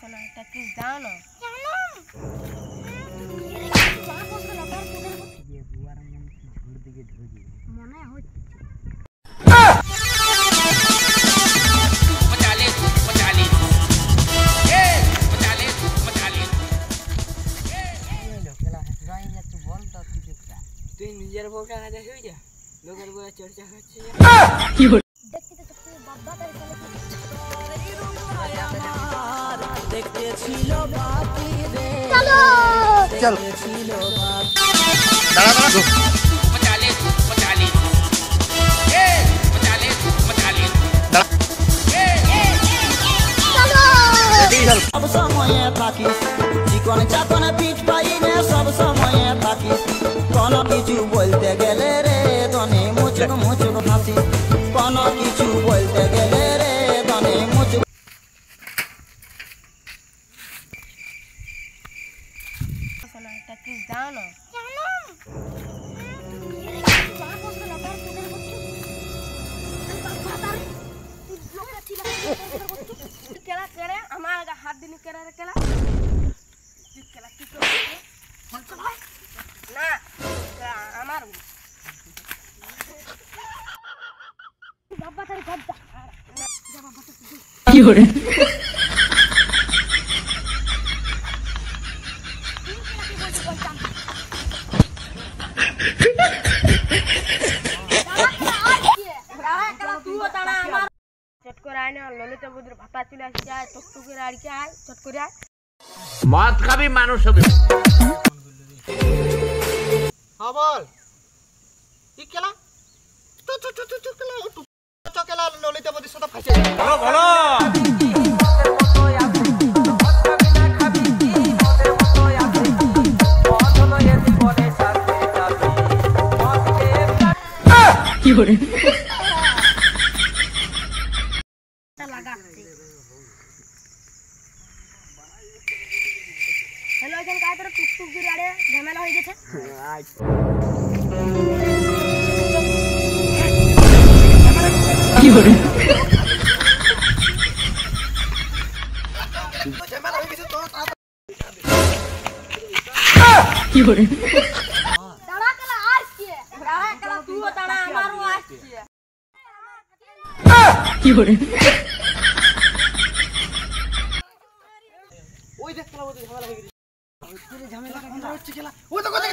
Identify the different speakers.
Speaker 1: শোনা এটা কি জানো মনে হচ্ছে
Speaker 2: তুই নিজের বউটা না দেখে যা লোকের বউয়ে চর্চা করছে দেখতে ছিল বাকি রে চলো চল ছিল বাকি দাঁড়া মচালে এ মচালে চলো সব সময় থাকিস জীবন চাতনা পিঠ পাইনে সব সময় থাকিস কোন কিছু বলতে গেলে রে দনে মুচুক মুচুক হাসি কোন কিছু বলতে গেলে রে দনে মুচুক
Speaker 1: শোনা এটা কি জানো কেলা করে আমার হাত দিন কেলা কেলা কেলা কি করে না আমার বাবা তার গদ্দা
Speaker 3: কি করে
Speaker 1: চট করে আয় না ললিতা বুদ্র ভাতা চলে আসছে আয় টুকটুকের আড়কে আয় চট করে আয়
Speaker 4: মদ খাবি মানুষ হবে
Speaker 2: হ্যাঁ বল কি কেলা তো কেলা ললিতা বদির সাথে ফাইছে
Speaker 4: ভালো ভালো
Speaker 3: কি করে
Speaker 1: হ্যালো এখানে কাজ করে টুকটুক করে আড়ে ঝামেলা হয়ে গেছে
Speaker 3: কি করে কি করে
Speaker 1: দাঁড়া কেলা আসছে দাঁড়া কেলা তুইও দাঁড়া আমারও আসছে
Speaker 3: কি করে
Speaker 2: ওই দেখ খেলা ঝামেলা হয়ে গেছে ঝামেলা হচ্ছে খেলা ওই তো কথা